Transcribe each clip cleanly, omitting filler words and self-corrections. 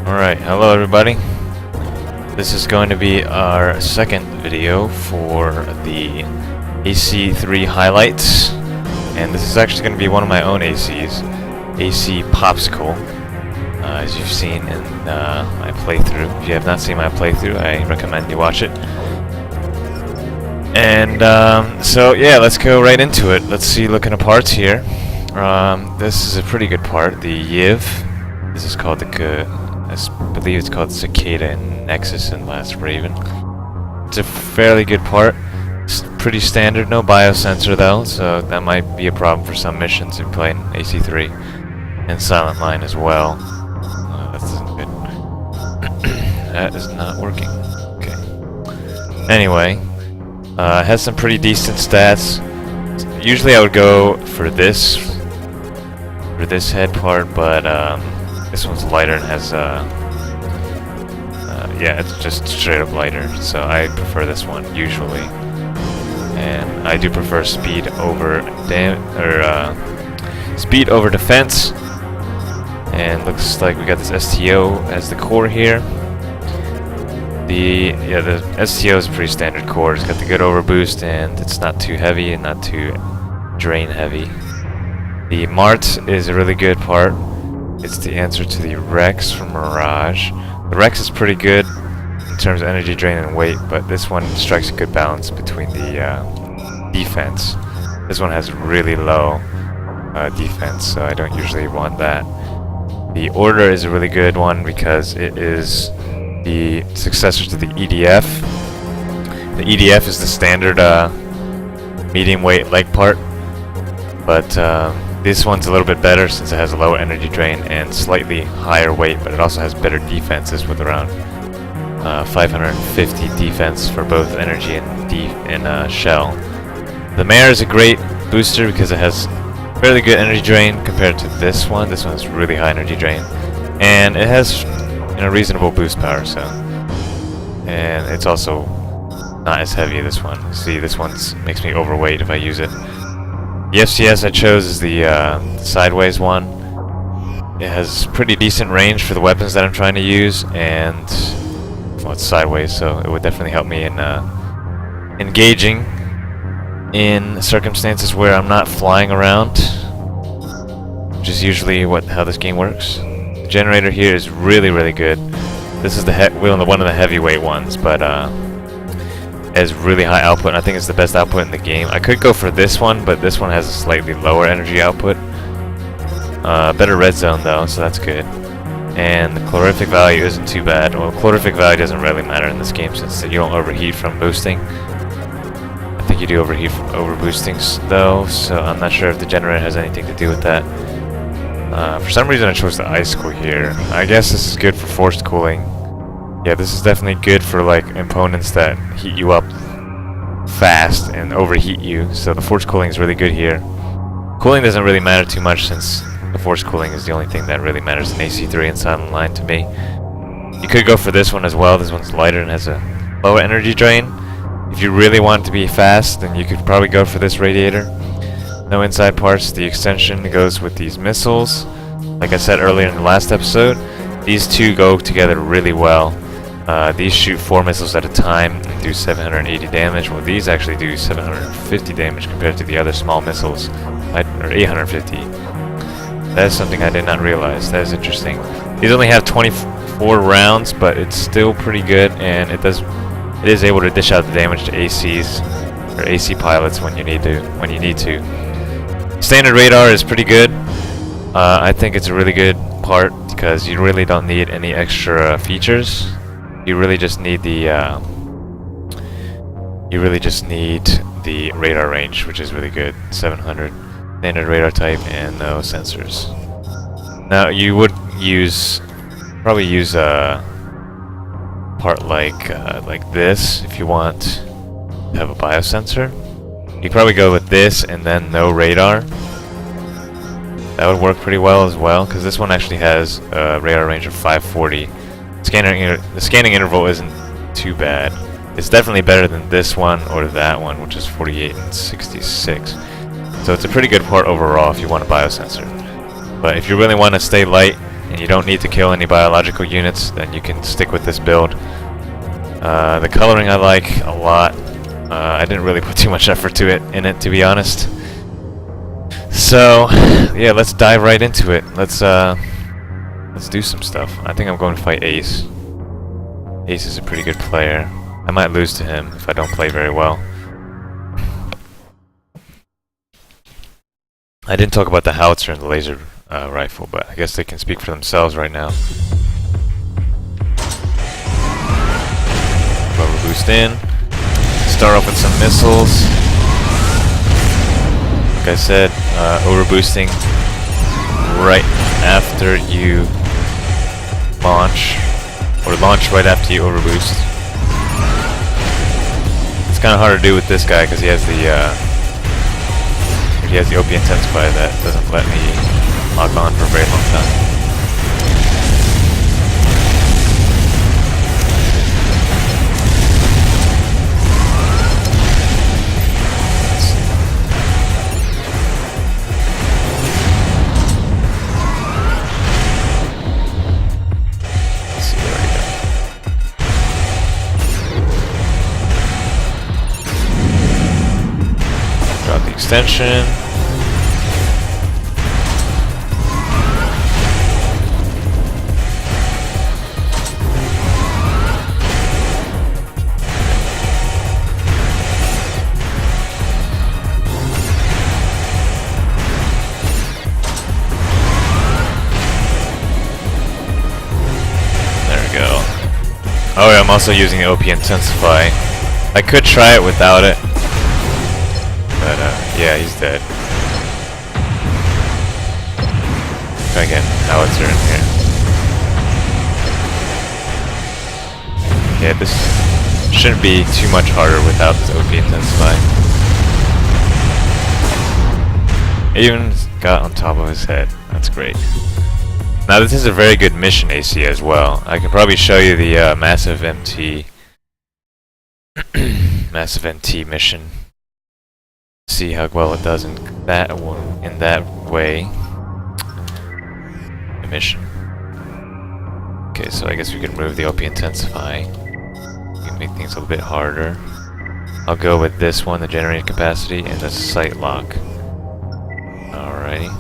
Alright, hello everybody. This is going to be our second video for the AC3 highlights. And this is actually going to be one of my own ACs, AC Popsicle, as you've seen in my playthrough. If you have not seen my playthrough, I recommend you watch it. And so yeah, let's go right into it. Let's see, looking at parts here. This is a pretty good part, the Yiv. This is called the I believe it's called Cicada and Nexus and Last Raven. It's a fairly good part. It's pretty standard, no biosensor though, so that might be a problem for some missions if playing AC3 and Silent Line as well. That isn't good. That is not working. Okay. Anyway, it has some pretty decent stats. Usually I would go for this head part, but this one's lighter and has yeah, it's just straight up lighter, so I prefer this one usually. And I do prefer speed over speed over defense. And looks like we got this STO as the core here. The STO is a pretty standard core. It's got the good overboost and it's not too heavy and not too drain heavy. The Mart is a really good part. It's the answer to the Rex from Mirage. The Rex is pretty good in terms of energy drain and weight, but this one strikes a good balance between the defense. This one has really low defense, so I don't usually want that. The Order is a really good one because it is the successor to the EDF. The EDF is the standard medium weight leg part, but this one's a little bit better since it has a low energy drain and slightly higher weight, but it also has better defenses with around 550 defense for both energy and shell. The Mare is a great booster because it has fairly good energy drain compared to this one. This one has really high energy drain, and it has reasonable boost power. So, and it's also not as heavy as this one. See, this one makes me overweight if I use it. The FCS I chose is the sideways one. It has pretty decent range for the weapons that I'm trying to use, and well, it's sideways, so it would definitely help me in engaging in circumstances where I'm not flying around, which is usually how this game works. The generator here is really, really good. This is one of the heavyweight ones, but has really high output, and I think it's the best output in the game. I could go for this one, but this one has a slightly lower energy output. Better red zone though, so that's good. And the calorific value isn't too bad. Well, calorific value doesn't really matter in this game since you don't overheat from boosting. I think you do overheat from overboosting though, so I'm not sure if the generator has anything to do with that. For some reason I chose the ice core here. I guess this is good for forced cooling. Yeah, this is definitely good for like opponents that heat you up fast and overheat you. So the force cooling is really good here. Cooling doesn't really matter too much since the force cooling is the only thing that really matters in AC3 and Silent Line to me. You could go for this one as well. This one's lighter and has a low energy drain. If you really want to be fast, then you could probably go for this radiator. No inside parts. The extension goes with these missiles. Like I said earlier in the last episode, these two go together really well. These shoot 4 missiles at a time and do 780 damage. Well, these actually do 750 damage compared to the other small missiles, or 850. That is something I did not realize. That is interesting. These only have 24 rounds, but it's still pretty good, and it is able to dish out the damage to ACs or AC pilots when you need to. Standard radar is pretty good. I think it's a really good part because you really don't need any extra features. You really just need the radar range, which is really good. 700 standard radar type and no sensors. Now you would probably use a part like this if you want to have a biosensor. You probably go with this and then no radar. That would work pretty well as well, because this one actually has a radar range of 540. The scanning interval isn't too bad. It's definitely better than this one or that one, which is 48 and 66. So it's a pretty good part overall if you want a biosensor. But if you really want to stay light, and you don't need to kill any biological units, then you can stick with this build. The coloring I like a lot. I didn't really put too much effort in it, to be honest. So, yeah, let's dive right into it. Let's do some stuff. I think I'm going to fight Ace. Ace is a pretty good player. I might lose to him if I don't play very well. I didn't talk about the howitzer and the laser rifle, but I guess they can speak for themselves right now. Rubber boost in. Start off with some missiles. Like I said, overboosting right after you launch, or launch right after you overboost. It's kind of hard to do with this guy because he has the OP intensifier that doesn't let me lock on for a very long time. Extension. There we go. Oh yeah, I'm also using the OP Intensify. I could try it without it. But, yeah, he's dead. Try again. Howitzer in here. Yeah, this shouldn't be too much harder without this OP Intensify. Even got on top of his head. That's great. Now, this is a very good mission AC as well. I can probably show you the Massive MT Massive NT mission. See how well it does in that way. Mission. Okay, so I guess we can remove the OP Intensify. We can make things a little bit harder. I'll go with this one, the generating capacity, and the sight lock. Alrighty.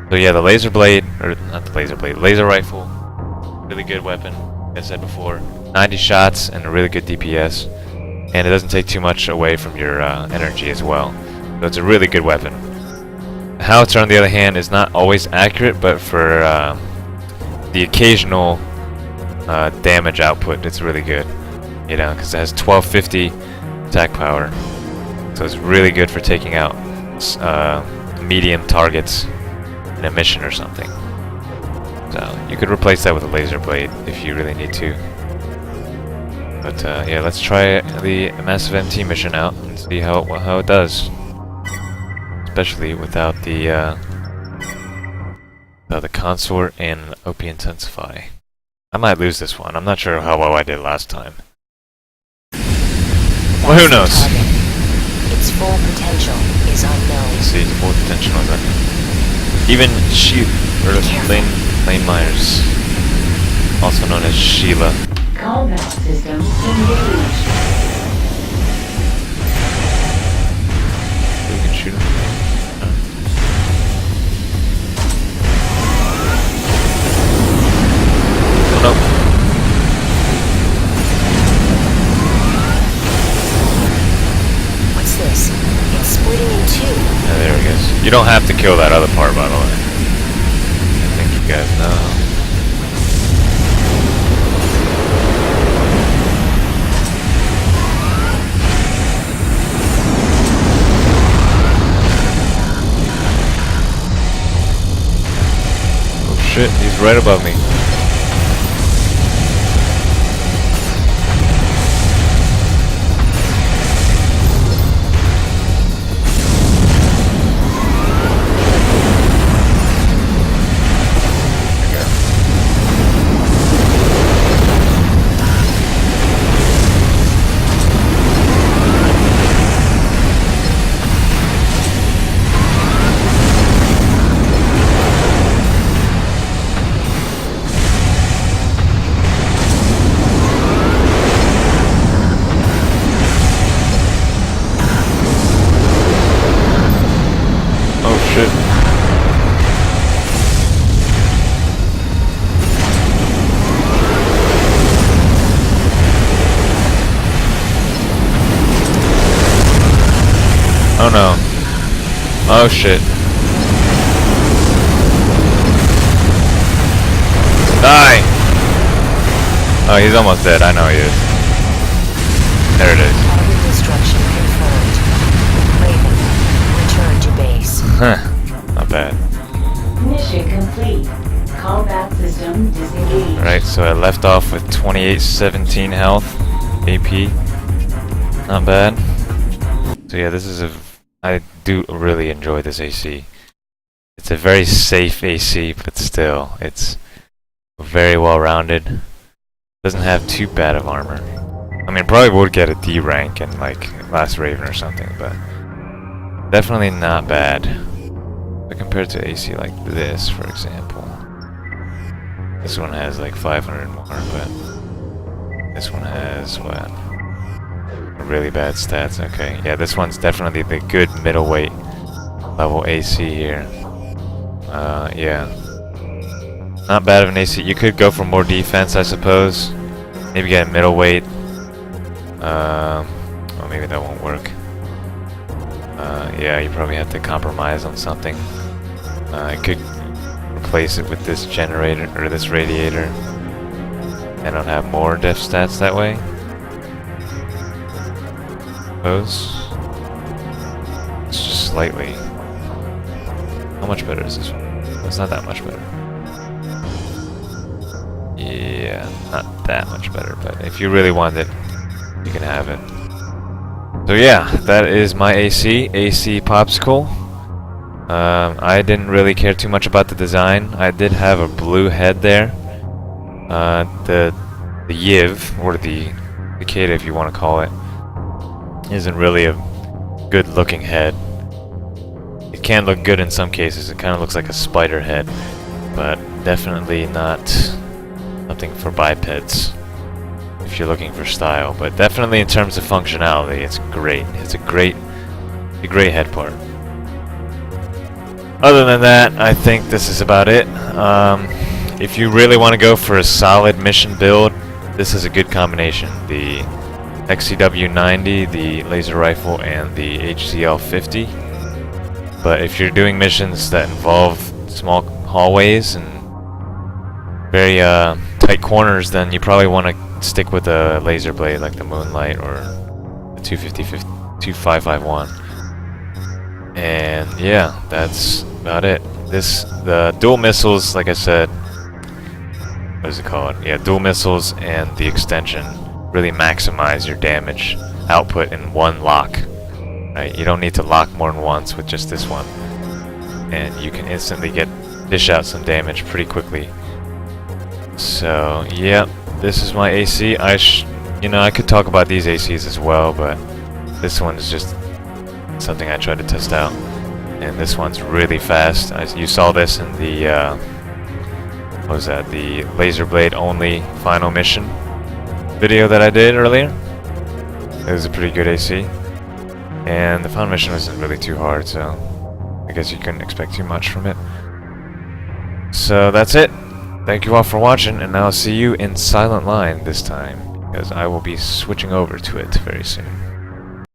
So yeah, the laser blade, or not the laser blade, laser rifle. Really good weapon, like I said before. 90 shots and a really good DPS. And it doesn't take too much away from your energy as well. So it's a really good weapon. The howitzer, on the other hand, is not always accurate, but for the occasional damage output, it's really good. You know, because it has 1250 attack power. So it's really good for taking out medium targets in a mission or something. So you could replace that with a laser blade if you really need to. But yeah, let's try the Massive MT mission out and see how it does. Especially without the consort and OP Intensify. I might lose this one. I'm not sure how well I did last time. Well, who knows? Its full potential is unknown. Let's see, full potential is unknown. Even Lane Myers, also known as Sheila. Combat system engaged. We can shoot him. Oh no. What's this? It's splitting in two. Yeah, there he goes. You don't have to kill that other part, by the way. I think you guys know. Shit, he's right above me. Oh shit. Die! Oh, he's almost dead. I know he is. There it is. Target destruction confirmed. Raven, return to base. Huh. Not bad. Mission complete. Combat system disengaged. Alright, so I left off with 2817 health. AP. Not bad. So yeah, this is I do really enjoy this AC. It's a very safe AC, but still, it's very well rounded. Doesn't have too bad of armor. I mean, probably would get a D rank in like Last Raven or something, but definitely not bad. But compared to AC like this, for example, this one has like 500 more, but this one has what? Really bad stats. Okay, yeah, this one's definitely the good middleweight level AC here. Yeah. Not bad of an AC. You could go for more defense, I suppose. Maybe get a middleweight. Well, maybe that won't work. Yeah, you probably have to compromise on something. I could replace it with this generator, or this radiator. And I'll have more def stats that way. Suppose. It's just slightly. How much better is this one? It's not that much better. Yeah, not that much better, but if you really want it, you can have it. So yeah, that is my AC Popsicle. I didn't really care too much about the design. I did have a blue head there. The Yiv, or the Cicada if you want to call it, isn't really a good looking head. It can look good in some cases. It kind of looks like a spider head, but definitely not something for bipeds if you're looking for style. But definitely in terms of functionality, it's great. It's a great head part. Other than that, I think this is about it. If you really want to go for a solid mission build, this is a good combination. The XCW-90, the laser rifle, and the HCL-50. But if you're doing missions that involve small hallways and very tight corners, then you probably want to stick with a laser blade like the Moonlight or the 2551. And yeah, that's about it. The dual missiles, like I said, what is it called? Yeah, dual missiles and the extension really maximize your damage output in one lock. Right? You don't need to lock more than once with just this one, and you can instantly dish out some damage pretty quickly. So yeah, this is my AC. I could talk about these ACs as well, but this one is just something I tried to test out, and this one's really fast. You saw this in the what was that? The laser blade only final mission video that I did earlier. It was a pretty good AC, and the final mission wasn't really too hard, so I guess you couldn't expect too much from it. So that's it. Thank you all for watching, and I'll see you in Silent Line this time, because I will be switching over to it very soon.